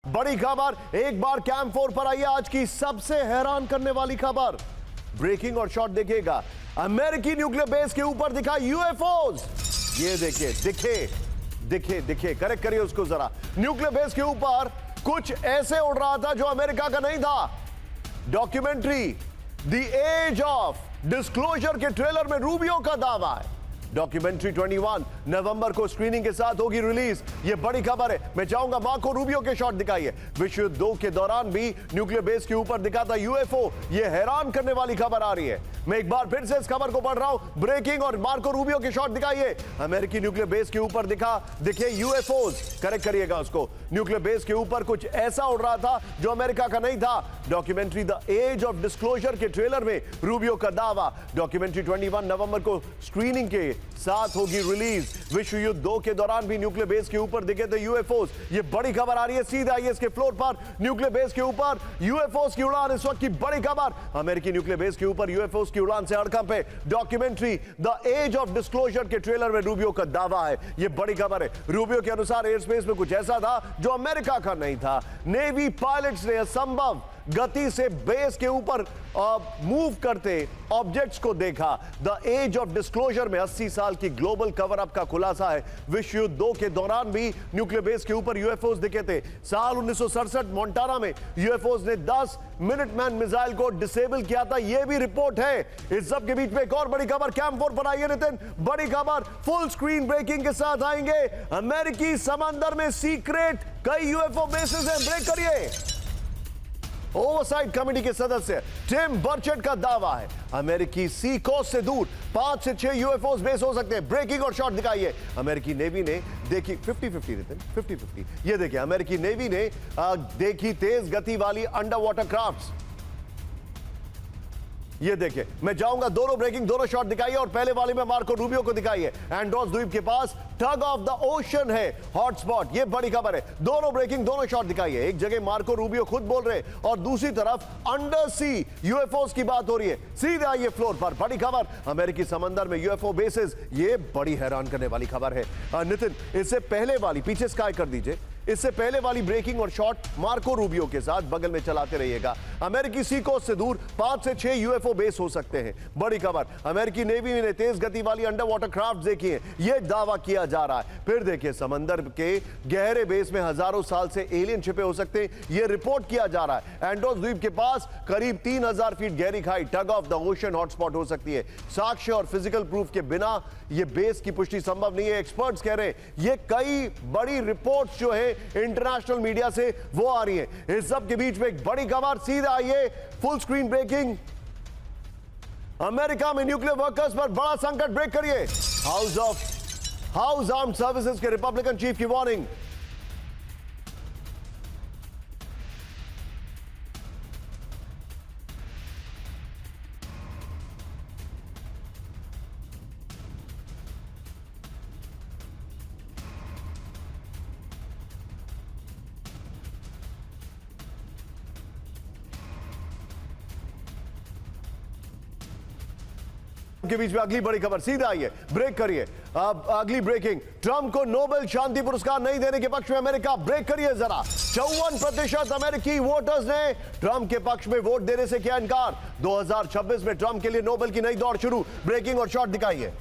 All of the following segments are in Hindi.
बड़ी खबर एक बार कैंप 4 पर आई है। आज की सबसे हैरान करने वाली खबर, ब्रेकिंग और शॉट देखिएगा। अमेरिकी न्यूक्लियर बेस के ऊपर दिखा यूएफओज। ये देखिए, दिखे करेक्ट करिए उसको जरा। न्यूक्लियर बेस के ऊपर कुछ ऐसे उड़ रहा था जो अमेरिका का नहीं था। Documentary the age of disclosure के ट्रेलर में रूबियो का दावा है। डॉक्यूमेंट्री 21 नवंबर को स्क्रीनिंग के साथ होगी रिलीज। ये बड़ी खबर है। मैं चाहूंगा मार्को रूबियो के शॉट दिखाइए। विश्व युद्ध 2 के दौरान भी न्यूक्लियर बेस के ऊपर दिखा था यूएफओ। ये हैरान करने वाली खबर आ रही है। मैं एक बार फिर से इस खबर को पढ़ रहा हूं। ब्रेकिंग और मार्को रूबियो के शॉट दिखाइए। अमेरिकी न्यूक्लियर बेस के ऊपर दिखे यूएफओज। करेक्ट करिएगा उसको। न्यूक्लियर बेस के ऊपर कुछ ऐसा उड़ रहा था जो अमेरिका का नहीं था। Documentary the age of disclosure के ट्रेलर में रूबियो का दावा। डॉक्यूमेंट्री 21 नवंबर को स्क्रीनिंग के साथ होगी रिलीज। विश्व युद्ध 2 के दौरान भी न्यूक्लियर बेस के ऊपर दिखे थे यूएफओज। ये बड़ी खबर आ रही है। सीधा आइए इसके फ्लोर पर। न्यूक्लियर बेस के ऊपर यूएफओज की उड़ान, इस वक्त की बड़ी खबर। अमेरिकी न्यूक्लियर बेस के ऊपर यूएफओज की उड़ान से हड़कंप है। Documentary the age of disclosure के ट्रेलर में रूबियो का दावा है। ये बड़ी खबर है। रूबियो के अनुसार एयर स्पेस में कुछ ऐसा था जो अमेरिका का नहीं था। नेवी पायलट्स ने असंभव गति से बेस के ऊपर मूव करते ऑब्जेक्ट्स को देखा। द एज ऑफ डिस्क्लोजर में 80 साल की ग्लोबल कवर अप का खुलासा है। विश्व युद्ध 2 के दौरान भी न्यूक्लियर बेस के ऊपर यूएफओज दिखे थे। साल 1967 मोंटाना में यूएफओज ने 10 मिनटमैन मिसाइल को डिसेबल किया था। यह भी रिपोर्ट है। इस सब के बीच में एक और बड़ी खबर कैंप 4 पर आई है। नितिन, बड़ी खबर फुल स्क्रीन ब्रेकिंग के साथ आएंगे। अमेरिकी समंदर में सीक्रेट कई यूएफओ बेसेस हैं। ब्रेक करिए। ओवरसाइट कमेटी के सदस्य टिम बर्चेट का दावा है अमेरिकी सी कोस्ट से दूर 5 से 6 यूएफओज बेस हो सकते हैं। ब्रेकिंग और शॉट दिखाइए। अमेरिकी नेवी ने देखी 50-50 नितिन 50-50। ये देखिए, अमेरिकी नेवी ने देखी तेज गति वाली अंडर वाटर क्राफ्ट्स। ये देखिए, मैं जाऊंगा दोनों ब्रेकिंग दोनों शॉट दिखाइए और पहले वाले में मार्को रूबियो को दिखाइए। एंड्रोस द्वीप के पास टग ऑफ द ओशन है हॉटस्पॉट। ये बड़ी खबर है। दोनों ब्रेकिंग दोनों शॉट दिखाइए। एक जगह मार्को रूबियो खुद बोल रहे और दूसरी तरफ अंडर सी यूएफओज की बात हो रही है। सीधे आइए फ्लोर पर। बड़ी खबर अमेरिकी समंदर में यूएफओ बेसेस। ये बड़ी हैरान करने वाली खबर है। नितिन, इससे पहले वाली पीछे स्काई कर दीजिए। इससे पहले वाली ब्रेकिंग और शॉट मार्को रूबियो के साथ बगल में चलाते रहिएगा। अमेरिकी सी कोस्ट से दूर 5 से 6 यूएफओ बेस हो सकते हैं। बड़ी खबर अमेरिकी नेवी ने तेज गति वाली अंडर वाटर क्राफ्ट देखी है। यह दावा किया जा रहा है। फिर देखिए, समंदर के गहरे बेस में हजारों साल से एलियन छिपे हो सकते हैं। यह रिपोर्ट किया जा रहा है। एंड्रोस द्वीप के पास करीब 3000 फीट गहरी खाई tug of the ocean hotspot हो सकती है। साक्ष्य और फिजिकल प्रूफ के बिना यह बेस की पुष्टि संभव नहीं है। एक्सपर्ट्स कह रहे हैं यह कई बड़ी रिपोर्ट्स जो है इंटरनेशनल मीडिया से वो आ रही है। इस सब के बीच में एक बड़ी खबर। सीधा आइए फुल स्क्रीन ब्रेकिंग। अमेरिका में न्यूक्लियर वर्कर्स पर बड़ा संकट। ब्रेक करिए। हाउस आर्म्ड सर्विसेज के रिपब्लिकन चीफ की वार्निंग। के बीच में अगली बड़ी खबर। सीधा आइए, ब्रेक करिए। अब अगली ब्रेकिंग, ट्रंप को नोबेल शांति पुरस्कार नहीं देने के पक्ष में अमेरिका। ब्रेक करिए जरा। 54% अमेरिकी वोटर्स ने ट्रंप के पक्ष में वोट देने से किया इनकार। 2026 में ट्रंप के लिए नोबेल की नई दौड़ शुरू। ब्रेकिंग और शॉट दिखाइए।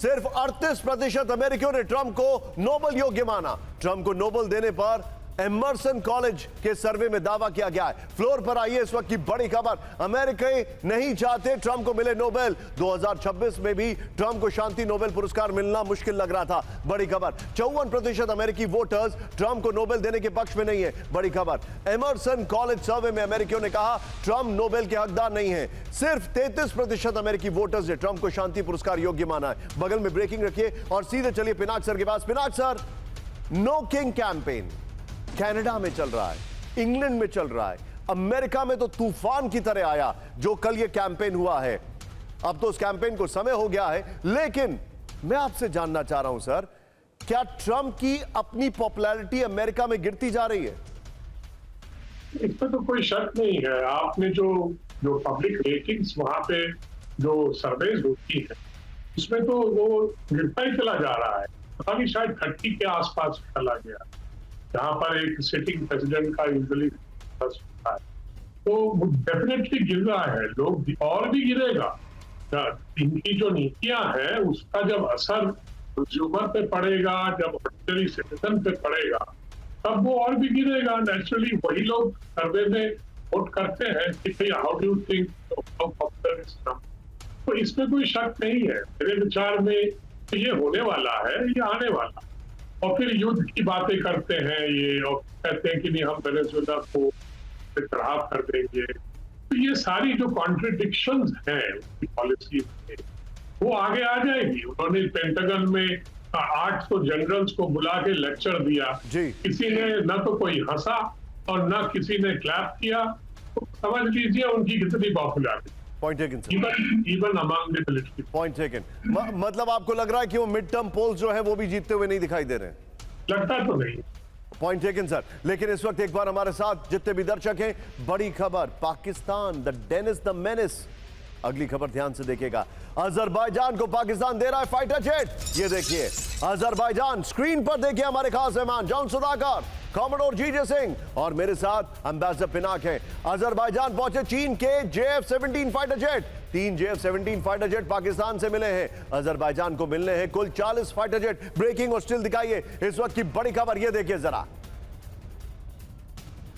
सिर्फ 38% अमेरिकियों ने ट्रंप को नोबेल योग्य माना। ट्रंप को नोबेल देने पर एमर्सन कॉलेज के सर्वे में दावा किया गया है। फ्लोर पर आइए इस वक्त की बड़ी खबर। अमेरिका नहीं चाहते ट्रंप को मिले नोबेल। 2026 में भी ट्रंप को शांति नोबेल पुरस्कार मिलना मुश्किल लग रहा था। बड़ी खबर 54% अमेरिकी वोटर्स ट्रंप को नोबेल देने के पक्ष में नहीं है। बड़ी खबर एमर्सन कॉलेज सर्वे में अमेरिकियों ने कहा ट्रंप नोबेल के हकदार नहीं है। सिर्फ 33% अमेरिकी वोटर्स ने ट्रंप को शांति पुरस्कार योग्य माना है। बगल में ब्रेकिंग रखिए और सीधे चलिए पिनाक सर के पास। Pinak sir, no king campaign Canada में चल रहा है, इंग्लैंड में चल रहा है, अमेरिका में तो तूफान की तरह आया जो कल ये कैंपेन हुआ है। अब तो उस कैंपेन को समय हो गया है, लेकिन मैं आपसे जानना चाह रहा हूं सर, क्या ट्रंप की अपनी पॉपुलैरिटी अमेरिका में गिरती जा रही है? इसमें तो कोई शक नहीं है। आपने जो पब्लिक रेटिंग्स वहां पे जो सर्वेज होती है इसमें तो वो गिरता ही चला जा रहा है। पता नहीं, शायद 30 के आसपास चला गया, जहां पर एक सिटिंग प्रेसिडेंट का यूजुअली होता है। तो डेफिनेटली गिर रहा है, लोग और भी गिरेगा। इनकी जो नीतियां हैं उसका जब असर कंज्यूमर पे पड़ेगा, जब ऑर्डिनरी सिटीजन पे पड़ेगा, तब वो और भी गिरेगा। नेचुरली वही लोग सर्वे में वोट करते हैं कि भाई हाउ डू यू थिंक, तो इसमें कोई शक नहीं है मेरे विचार में। तो ये होने वाला है, ये आने वाला है। और फिर युद्ध की बातें करते हैं ये, और कहते हैं कि नहीं हम वेनेजुएला को खराब कर देंगे। तो ये सारी जो कॉन्ट्रडिक्शंस हैं उनकी पॉलिसी में, वो आगे आ जाएगी। उन्होंने पेंटागन में 800 जनरल्स को बुला के लेक्चर दिया, किसी ने न तो कोई हंसा और न किसी ने क्लैप किया। तो समझ लीजिए उनकी कितनी popularity. Point taken sir. Even among the military. Point taken. मतलब आपको लग रहा है कि वो मिड टर्म पोल्स जो है वो भी जीतते हुए नहीं दिखाई दे रहे हैं? लगता तो नहीं। Point taken sir. लेकिन इस वक्त एक बार हमारे साथ जितने भी दर्शक हैं, बड़ी खबर, Pakistan the Dennis the Menace. अगली खबर ध्यान से देखिएगा। अजरबैजान को पाकिस्तान दे रहा है फाइटर जेट। ये देखिए अजरबैजान, स्क्रीन पर देखिए हमारे खास मेहमान जॉन सुधाकर, कॉमोडोर जीजे सिंह और मेरे साथ एम्बेसडर पिनाक हैं। अजरबैजान पहुंचे चीन के JF-17 fighter jet. 3 JF-17 fighter jet Pakistan से मिले हैं। अजरबैजान को मिलने हैं कुल 40 फाइटर जेट। ब्रेकिंग और स्टिल दिखाइए इस वक्त की बड़ी खबर, ये देखिए जरा।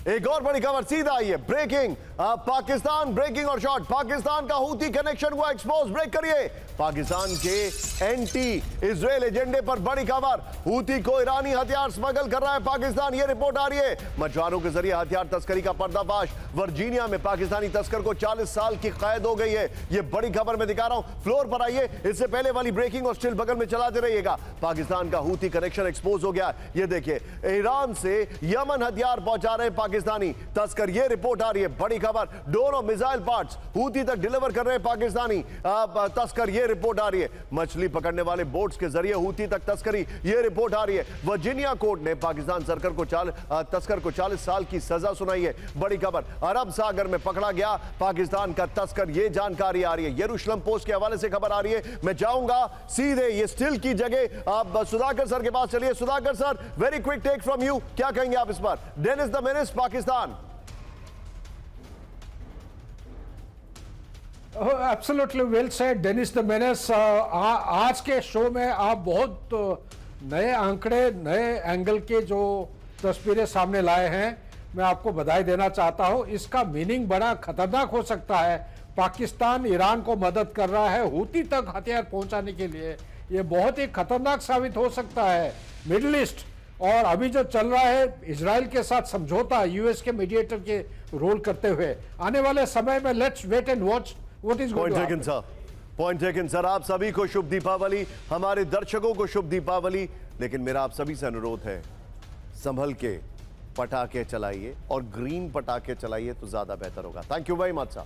एक और बड़ी खबर सीधा आई है, ब्रेकिंग। पाकिस्तान, ब्रेकिंग और शॉट, पाकिस्तान का हूती कनेक्शन हुआ एक्सपोज। ब्रेक करिए। पाकिस्तान के एंटी इजराइल एजेंडे पर बड़ी खबर, हूती को ईरानी हथियार स्मगल कर रहा है पाकिस्तान, ये रिपोर्ट आ रही है। मछुआरों के जरिए हथियार तस्करी का पर्दाफाश। वर्जीनिया में पाकिस्तानी तस्कर को 40 साल की कैद हो गई है। ये बड़ी खबर मैं दिखा रहा हूं, फ्लोर पर आइए। इससे पहले वाली ब्रेकिंग और स्टिल बगल में चलाते रहिएगा। पाकिस्तान का हूती कनेक्शन एक्सपोज हो गया। ये देखिए ईरान से यमन हथियार पहुंचा रहे पाकिस्तानी तस्कर, ये रिपोर्ट आ रही है। बड़ी खबर, दोनों मिसाइल पार्ट्स हूती तक डिलीवर कर रहे हैं पाकिस्तानी तस्कर, ये रिपोर्ट आ रही है। मछली पकड़ने वाले बोट्स के जरिए हूती तक तस्करी, ये रिपोर्ट आ रही है। वर्जीनिया कोर्ट ने पाकिस्तान तस्कर को 40 साल की सजा सुनाई है। बड़ी खबर, अरब सागर में पकड़ा गया पाकिस्तान का तस्कर, ये जानकारी आ रही है। यरूशलेम पोस्ट के हवाले से खबर आ रही है। मैं जाऊंगा सीधे ये स्टिल की जगह आप सुधाकर सर के पास चलिए। Sudhakar sir, very quick take from you, क्या कहेंगे आप इस पर? Dennis the Menace Pakistan. Absolutely well said Dennis the Menace. आज के शो में आप बहुत नए आंकड़े, नए एंगल के जो तस्वीरें सामने लाए हैं, मैं आपको बधाई देना चाहता हूं। इसका मीनिंग बड़ा खतरनाक हो सकता है। पाकिस्तान ईरान को मदद कर रहा है हूती तक हथियार पहुंचाने के लिए, ये बहुत ही खतरनाक साबित हो सकता है। मिडिल ईस्ट और अभी जो चल रहा है इजराइल के साथ समझौता, यूएस के मीडिएटर के रोल करते हुए, आने वाले समय में let's wait and watch what is going to happen. Point taken sir. आप सभी को शुभ दीपावली, हमारे दर्शकों को शुभ दीपावली। लेकिन मेरा आप सभी से अनुरोध है, संभल के पटाखे चलाइए और ग्रीन पटाखे चलाइए तो ज्यादा बेहतर होगा। Thank you very much sir.